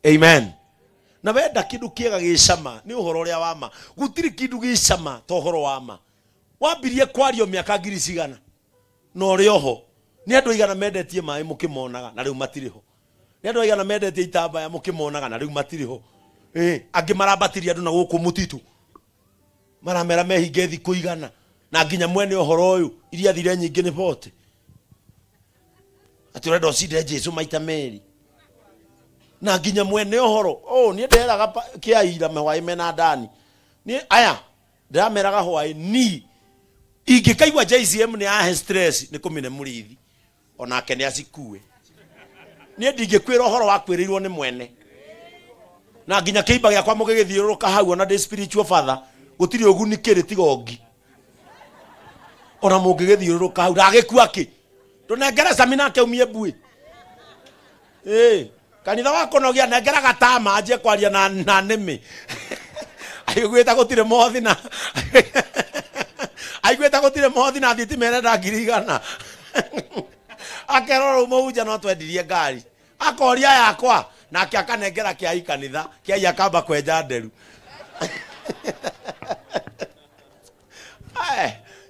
Amen. Na wenda kindu kiega gicama ni uhoro uria wama. Gutiri kindu gicama to uhoro wama. Wambirie kwario miaka ngiri cigana. No rioho. Ni andu igana mendetie mai mukimonaga na riu matiriho. Ni andu igana mendetie itambaya mukimonaga na riu matiriho. Angi marabatiria andu na guku mutitu. Maramera mehinge thiku igana. Na nginya mwene uhoro uyu iria thire nyingi ni bote. Ati urenda ucinde Jesu maita meri. Na nginya mwene uhoro ni nderaga kiaira mehwai mena ndani. Ni aya ndameraga hwai ni ingikaigwa JCM ni ahe stress ni kumine murithi onake ni acikue. Ni ndingikwira uhoro wa kwirirwo ni mwene. Na nginya kiimba giakwa mugigithiuruka hau ona ndi spiritual father gutiri oguni kiri tigongi. Ona mugigithiuruka hau ndagikua ki. Ndunengera samina ke umie bui. Kanitha wako nogia nengera gatama aje kwaria na nimi. Aigweta gutire mothi na aigweta gutire mothi na thiti merenda ngirigana. Akeroro muuja no twendirie ngari. Akoria yakwa nake akanengera kia ikanitha kia akamba kwenja nderu.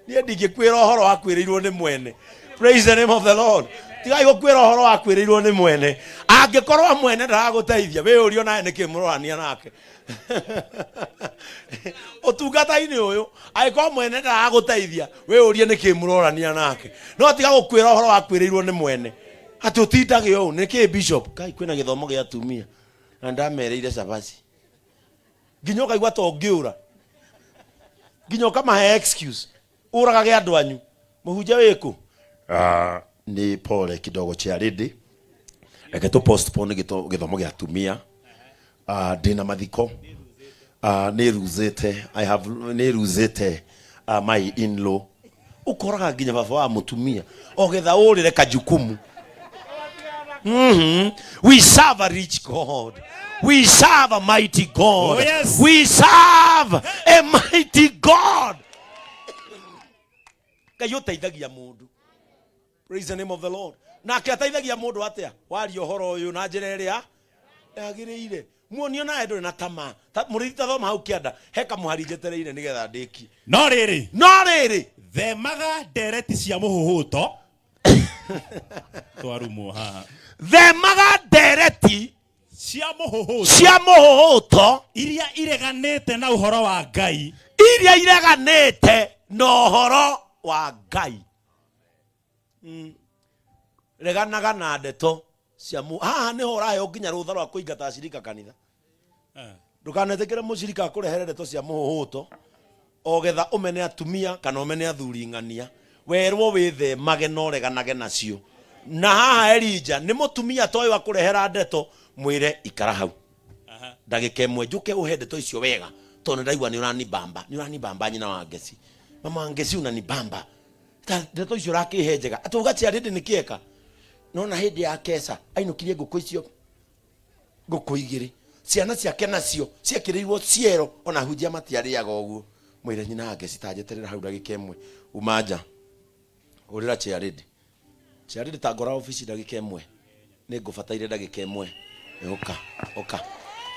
Ni ndingikwira uhoro wa kwirirwo ni mwene. Praise the name of the Lord. Tigai gukwira uhoro wa kwirirwo ni mwene. Angikorwo mwene ndaraguteithia we urio nae nikimurorania nake. Otungata-ini uyu aiko mwene ndaraguteithia we urie nikimurorania nake. No tiga gukwira uhoro wa kwirirwo ni mwene. Ati utindage uyu niki bishop kai kwina githomo gia tumia. Na ndamereire sabaci. Nginyoka igwa to ngiura. Nginyoka mahe excuse. Uraga gia andu anyu. Muhunja wiku. Ni pole kidogo cha redi. Reke tu postpone githomo gia tumia. Dina mathiko. Neruzete. I have neruzete my in-law. Ukoraga nginya baba wa mutumia. Ogetha urire kajukumu. We serve a rich God. We serve a mighty God. Oh, yes. We serve a mighty God. Kayoteithagia mundu. Praise the name of the Lord. Na kiateithagia mundu atia wari ohoro uyu na njira iria yagiriire. Muonio na nduri na tama. Murita thoma hau kianda heka muharijetereire nigetha ndiki. No riri. Themaga ndereti cia muhuhuto. Twarumo haha. Themaga ndereti cia muhuhuto iria ireganite na uhoro wa Ngai. Iria ireganite na uhoro wa Ngai. Reganaga na ndeto cia haha ni horahe nginya rutha rwa kuingata acirika kanitha. Ndukanetekere mucirika akurehere ndeto cia muhuhuto. Ogetha umene atumia kana umene athuri ngania. Werwo withemage no reganage nacio. Na haha Elija ni mutumia toyo wa kurehera ndeto mwire ikara hau. Ndagika imwe njuke uhe ndeto icio wega. Tondu ndaigua ni urani bamba nyina wa Ngeci. Mama Ngeci unanibamba. Ndeto icio rakihe njega. Atugacia rindi nikieka. Nona hindi ya kesa ainukirie nguku icio. Nguku igiri. Ciana ciake nacio ciakirirwo ciero ona hunjia matiariaga uguo. Mwire nyina wa Ngeci tajeterera hau ndagika imwe. Umanja. Urira chiaridi. Chiaridi tagora ofisi ndagika imwe. Ni ngubataire ndagika imwe.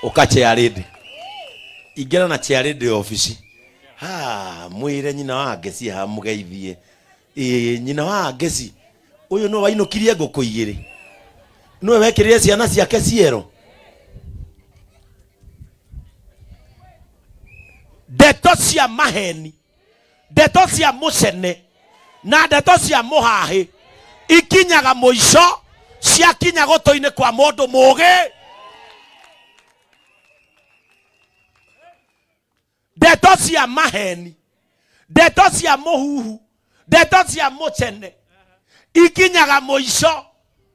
Oka chiaridi. Igera na chiaridi ofisi. Mwire nyina wa Ngeci ha mugeithie. Nyina wa Ngeci. Uyu no wainukirie nguku igiri. No wekirire ciana ciake ciero. Ndeto cia maheni. Ndeto cia mucene. Na ndeto cia muhahi. Ikinyaga muico. Cia kinya goto-ini kwa mundu mugi. Ndeto cia maheni. Ndeto cia muhuhu. Ndeto cia mucene. Ikinyaga muico.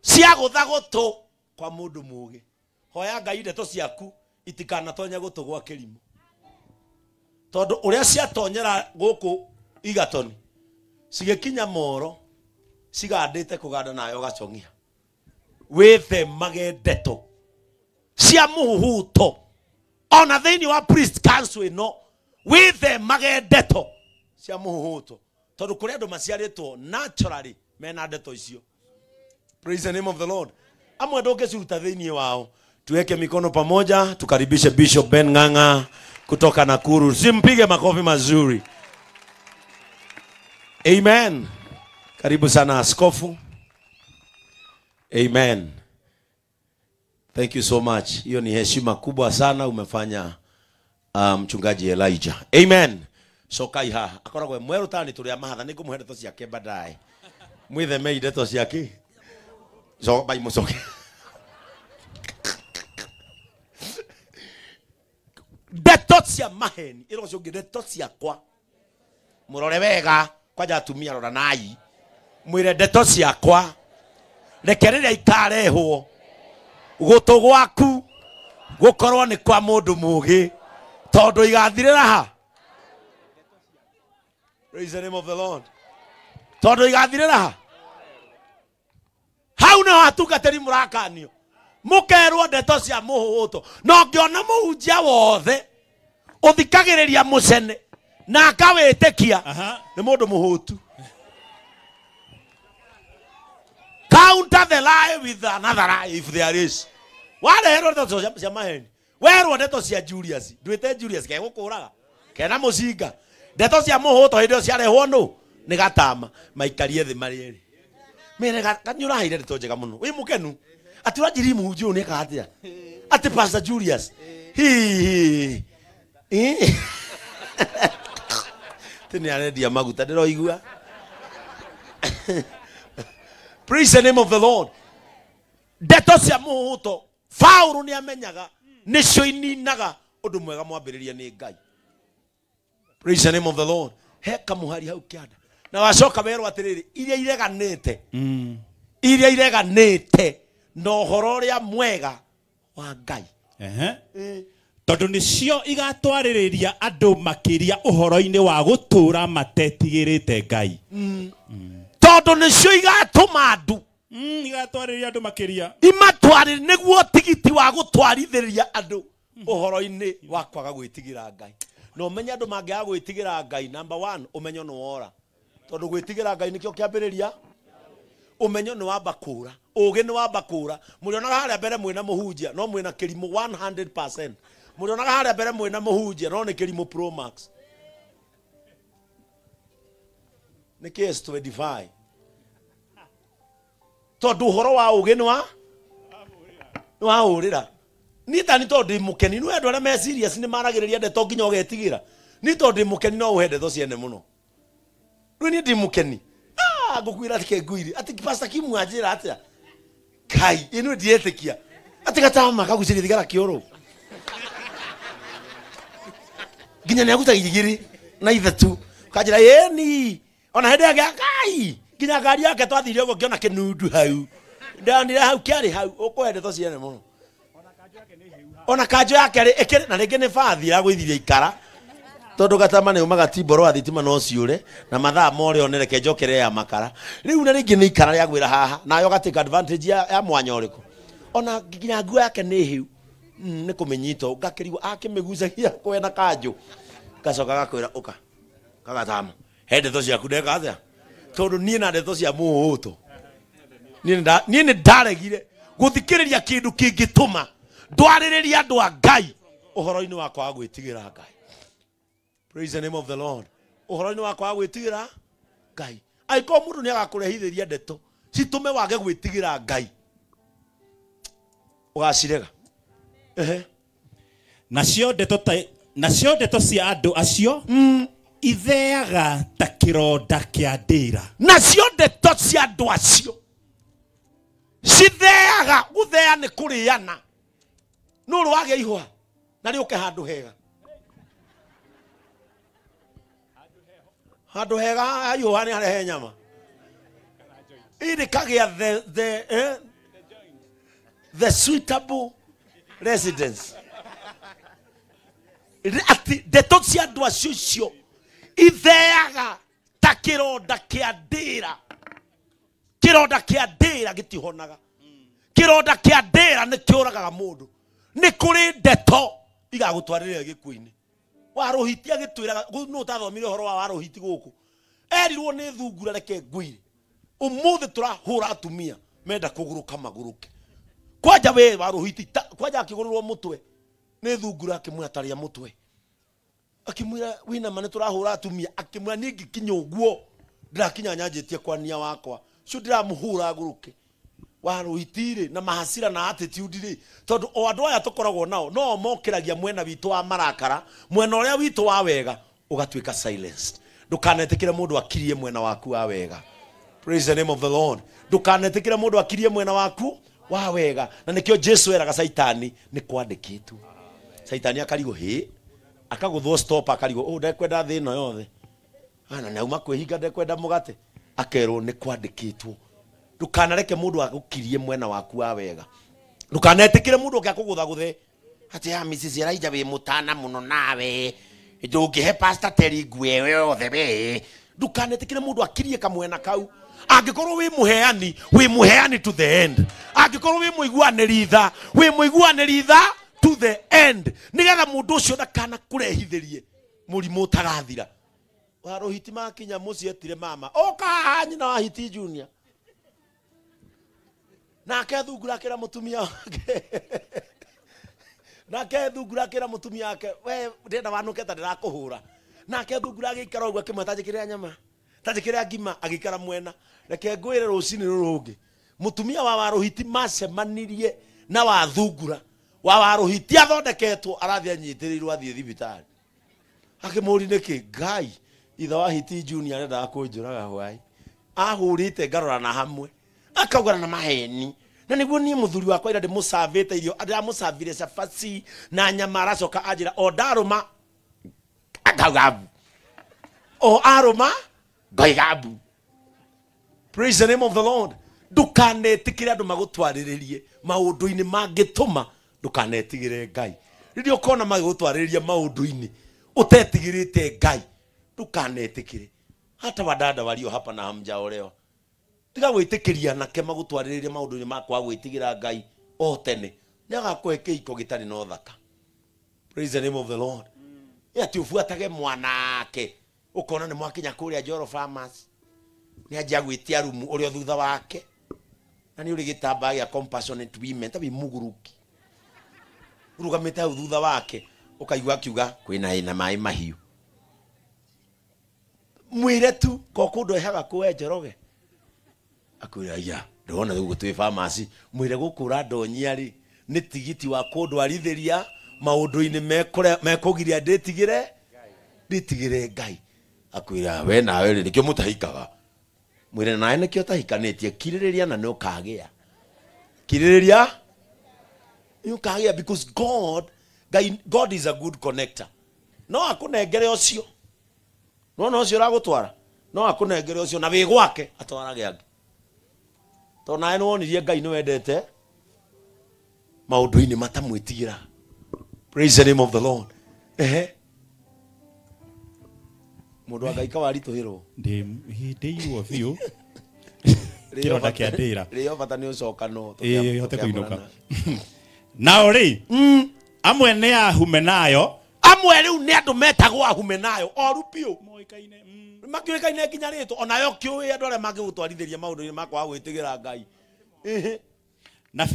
Cia gutha gutu kwa mundu mugi. Hoya Ngai ndeto ciaku itikanatonya gutu gwa kirimo. Tondu uria cia tonyera guku igatoni. Sigekinya moro. Sigandite kuganda nayo gacong'ia. Withemage ndeto cia muhuhuto. Ona thiini wa priest council ino withemage ndeto cia muhuhuto. Tondu kuri andu maciaritwo naturally mena ndeto icio. Praise the name of the Lord. Amwe ndungicuruta thiini wao Tuweke mikono pamoja, tukaribishe Bishop Ben Ng'ang'a kutoka Nakuru. Simpige makofi mazuri. Amen. Karibu sana askofu. Amen. Thank you so much. Hiyo ni heshima kubwa sana umefanya mchungaji Elijah. Amen. So kai ha akoragwe mweru tani turi amahatha niko muhe ndeto ciake badaye. Mwitheme ndeto ciake. So bai mucoke. Ndeto cia maheni iro cio ndeto ciakwa. Murore wega kwaja atumia rora nai. Mwire ndeto ciakwa. Rekereria ikarehwo. Gutu gwaku gukorwo ni kwa mundu mugi tondu igathirira ha. Praise the name of the Lord. Tondu igathirira ha. Hau no atungateri murakanio mukerwo ndeto cia muhuto no ngiona muhunjia wothe uthikagiriria mucene na akawitikia ni mundu muhutu. Counter the lie with another lie if there is. Wale hero ndeto cia maheni. Werwo ndeto cia Julius. Ndwite Julius ke gukuraga. Kena mucinga. Ndeto cia muhuto hindio cia rehwo no ni gatama maikarie thi marieri. Mere kanyura haire ndeto njega muno. Wi mukenu. Ati urajiri muhunjio ni katia. Ati Pastor Julius. Tini aredia maguta ndiroigua. Praise the name of the Lord. Ndeto cia muhuto Paulo ni amenyaga nicio ininaga undu mwega mwambiriria ni Ngai. Praise the name of the Lord. Heka muhari hau kianda. Na wacoka werwo atiriri iria ireganite. Iria ireganite no horo ria mwega wa Ngai. Tondu nicio igatwaririria andu makiria uhoro-ini wa gutura matetigirite Ngai. Tondu nicio igatuma andu igatwaririria andu makiria imatwarire niguo tigiti wa gutwarithiria andu uhoro-ini wa kwaga gwitigira Ngai. No menya andu mangiaga gwitigira Ngai, number 1 umenyo no wora. Tondu gwitigira Ngai nikio kiambiriria umenyo no wamba kura. Ugi no wamba kura. Murionaga haria mbere mwina muhunjia no mwina kirimu 100%. Murionaga haria mbere mwina muhunjia no ni kirimu Pro Max. Ni case 25. Tondu horo wa ugi no wa urira. Ni tani tondu mukeni no andu aria me serious ni maragiriria ndeto nginya ugetigira. Ni tondu mukeni no uhe ndeto ciene muno. Ni ndi mukeni. Ngukwira atike nguiri ati Pastor Kim ajira atia. Kai inu dietikia. Ati gatama kaguciri thigara kioro. Ginya ni aguta igiri na ithatu. Kajira yeni. Ona hende ya Kai. Ginya gari yake twathirio go kiona kinundu hau. Ndandira hau kiari hau ukwende to ciene muno. Ona kanjo yake ri ikiri na ringi ni bathi ya gwithiria ikara. Tondu gatama ni umaga tiboro wa thitima no ciure na mathaa more onereke njokere ya makara. Riu na ringi ni ikara ya gwira haha na yo gatake advantage ya mwanya uriku. Ona ginya nguo yake ni hiu. Ni kumenyito ngakiriwa akimigucagia kwena kanjo. Gacoka gakwira uka. Kagatama. Hende to ciaku ndeka atia. Tondu nie na ndeto cia muhuto. Nie ni ndaregire guthikiriria kindu kingituma ndwaririria andu a Ngai uhoro-ini wakwa wa gwitigira Ngai. Praise the name of the Lord. Uhoro-ini wakwa wa gwitigira Ngai. Aiko mundu ni agakurehithiria ndeto citume wage gwitigira Ngai. Ugacirega. Nacio ndeto cia andu acio itheaga ta kironda kia ndira. Nacio ndeto cia andu acio citheaga. Guthea ni kuriana. Nuru wage ihwa na ri uke handu hega. Handu hega ihwa ni hare nyama. Ili kagia the suitable residence. Ati ndeto cia andu acio itheaga ta kironda kia ndira. Kironda kia ndira gitihonaga. Kironda kia ndira ni kiuragaga mundu. Ni kuri ndeto igagutwarira gikuini. Waruhitia gitwiraga no tathomire horo wa waruhiti guku. Erirwo ni thungura reke ngwire. Umuthi turahura atumia menda kuguruka maguruke. kwaja we waruhiti kwaja akigororwo mutwe ni thungura akimwataria mutwe akimwira wina mane turahura atumia akimwira ningi kinyoguo ndirakinya nyanjitie kwa nia wakwa cio ndiramuhura guruke waruhitire na mahasira na attitude ri tondu o andu aya tukoragwo nao no mokiragia mwena witu wa marakara mwena uria witu wa wega ugatwika silenced ndukanetikire mundu akirie mwena waku wa wega. Praise the name of the Lord. Ndukanetikire mundu akirie mwena waku wa wega na nikio Jesu eraga Saitani ni kwandikitwo. Saitani akarigo he akaguthwo stop akarigo ndekwenda thino yothe ana nauma kwihinga ndekwenda mugate akerwo ni kwandikitwo. Ndukanareke mundu agukirie mwena waku wa wega. Ndukanetikire mundu akakugutha ati ya Mrs. Elijah we mutana muno nawe ndungihe pastor Terry ngwe yothe we. Ndukanetikire mundu akirie kamwena kau angikorwo wi muheani to the end. Angikorwo wi muiguaniri tha to the end. Nigetha mundu ucio ndakana kurehithirie murimu utagathira. Waruhiti makinya muci etire mama oka nyina wa Hiti Junior nake thungura kira mutumia wake nake thungura kira mutumia wake we ndenda wanuketa ndirakuhura nake thungura agikara uguo akimatajikiria nyama tajikiria ngima agikara mwena reke ngwire rucini rurungi mutumia wa Waruhiti macemanirie na wa thungura wa Waruhiti athondeketwo arathia nyitirirwo athie thibitari akimuri niki Ngai itha wa Hiti Junior arenda kunjuraga hwai ahurite ngarora na hamwe akagura na maheni na niguo ni muthuri wakwa ira ndimusavite irio ndamusavire cabaci na nyama aracoka ajira o ndaruma akagabu o aruma ngaigabu. Praise the name of the Lord. Ndukanetikire andu magutwariririe maundu-ini mangituma ndukanetigire Ngai. Riria ukona magutwaririria maundu-ini utetigirite Ngai ndukanetikire. Hata wadada walio hapa na hamjaolewa tiga gwitikiria nake magutwariririe maundu-ini makwa gwitigira Ngai o tene niagakuhe kiiko gitari no thaka. Praise the name of the Lord. Ati ufuatage mwanake ukona ni mwakinya kuria Joro Farmers ni ajia gwitia rumu urio thutha wake na ni uri gitamba ya compassionate women tabi muguruki urugamite au thutha wake ukaigwa akiuga kwina ina mai mahiu mwire tu kokundu ehaga kuwe Njoroge akwira ya ndona thugu twi pharmacy mwire gukura ndonyia ri ni tigiti wa kundwarithiria maundu-ini mekugiria nditigire Ngai. Akwira we nawe ri nikio mutahikaga mwire nae nikio tahikanitie kiririria na no kagia kiririria you kagia because God is a good connector. No akunengere ucio no ucio ragutwara no akunengere ucio na wigwake atwarage angi to nae no wonirie Ngai no wendete maundu-ini matamwitigira. Praise the name of the Lord. Mundu agaika warituhirwo ndiyuo biu kironda kia ndira rio bata ni ucoka no hote kuinuka nao ri amwe ni ahume nayo amwe riu ni andu metagwo ahume nayo oru piu moikaine makiuikaine kinya rito onayo kiui andu aria mangigutwarithiria maundu-ini makwa gwitigira Ngai na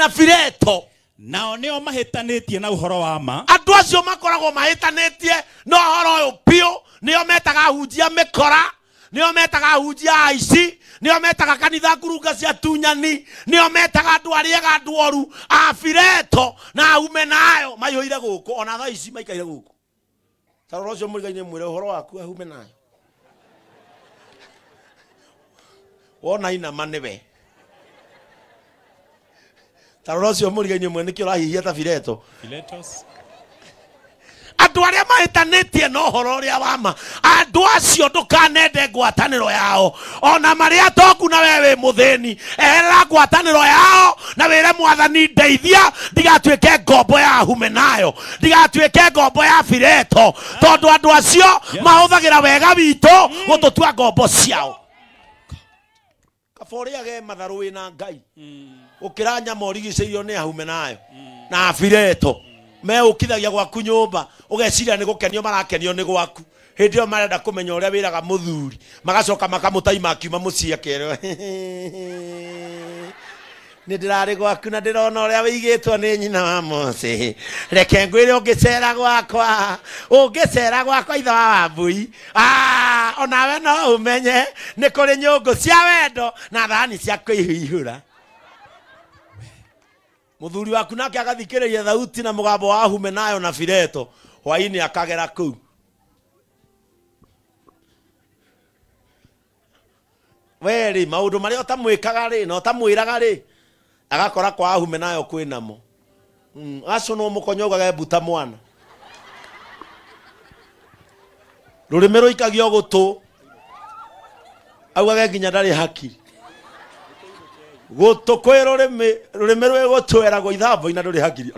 Fileto nao nio mahitanitie na uhoro wa ma andu acio makoragwo mahitanitie no horo uyu piu nio metaga hunjia mikora nio metaga hunjia aici nio metaga kanitha ngurunga cia tunyani nio metaga andu ariega andu oru a Fileto na ahume nayo maihũire guku ona thaa ici maikaire guku tarora ucio mũrigaine mwire uhoro waku ahume nayo wona inama niwe tarora ucio mũrigaine mwe nikio rahihia ta Filetos andu aria mahitanitie no horo uria wama andu acio ndukanende ngwataniro yao ona maria toku na wewe muthini ehera ngwataniro yao na wire Mwathani ndeithia ndigatuike ngombo ya ahume nayo ndigatuike ngombo ya Fileto tondu andu acio mahuthagira wega wito gututua ngombo ciao kaboriage matharu wina Ngai ukira nyama urigiceirio ni ahume nayo na Fileto me ukithagia gwaku nyumba ugeciria ni gukenio marakenio ni gwaku hindi yo marenda kumenya uria wiraga muthuri magacoka makamutaima akiuma mucie akero nä ndä rarä gwaku na ndä rona å rä a wä igä two nä nyina wa Mose. Reke ngwä re å ngä cera gwakwa, å ngä cera gwakwa ithe wa Wambui, onawe no å menye nä kå rä nyå ngå cia wendo na thani cia kå ihå ra. Må thuri waku nake agathikä rä ria thauti na må gambo wa Humenayo na Fileto, hwainä akagera kå u. Weri maundu mari otamwikaga ri no tamwiraga ri agakora kwa Humenayo kwinamo acio no mukonyogaga buta mwana rurimi ruikagio gutu augage nginya ndari hakiri gutu kwi rurimi rwi gutweragwo ithambo ina nduri hakiri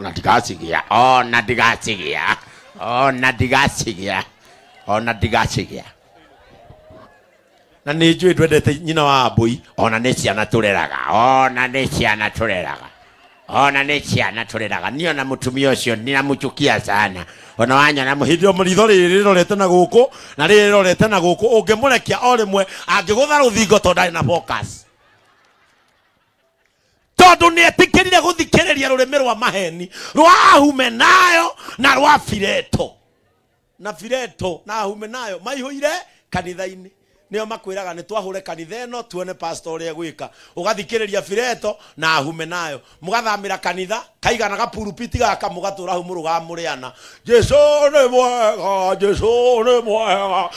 ona ndigasigia na nä njå ndwendete nyina wa Wambui ona nä ciana tå reraga niä ona må tumia å cio nä namå chukia sana ona wanyona må hä ndä o må ritho rä rä rorete na gå kå na rä rä rorete na gå kå å ngä må rekia o rä mwe angä gå tha rå thingo tondå ndarä na focus tondå nä etä rire gå thikä rä ria rå rä mä rwa maheni rwa Humenayo na rwa Fileto na Humenayo maihå ire kanitha-inä nio makwiraga ni twahure kanitha eno tuone pastor uri egwika ugathikiriria Fileto na Humenayo mugathamira kanitha kaigana ga pulpiti gaka mugatura hu murugamuriana Jesu ni mwega Jesu ni mwega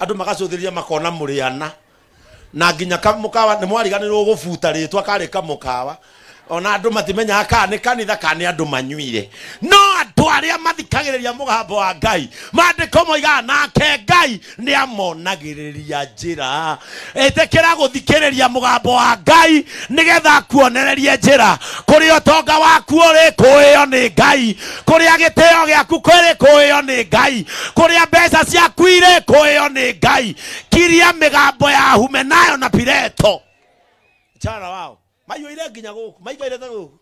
andu magacuthiria makona muriana na nginya kamukawa ni mwariganirwo gubuta ritwa kari kamukawa ona andu matimenya kana ni kanitha kana andu manyuire no andu aria mathikagiriria mugambo wa Ngai mandiko moiga nake Ngai ni amonagiriria njira etekera guthikiriria mugambo wa Ngai nigetha kuonererie njira kuri utonga waku uri kuio ni Ngai kuri agiteo giaku kuri kuio ni Ngai kuri mbeca ciaku iri kuio ni Ngai kiria migambo ya Humenayo na Fileto chana wao mayo ile nginya guku maigaire ta guku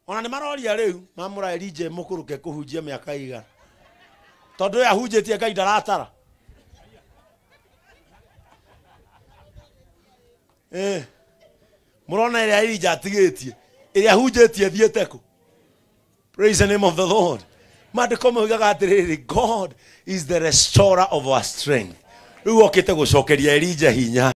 ona ni maroria riu mamura Elije mukuruke kuhunjia miaka igana tondu ya hunjitie Ngai ndaratara murona ile Elije atigitie ile hunjitie thiete ku. Praise the name of the Lord. Mandiko moigaga atiriri God is the restorer of our strength. Riu okite gucokeria Elije hinya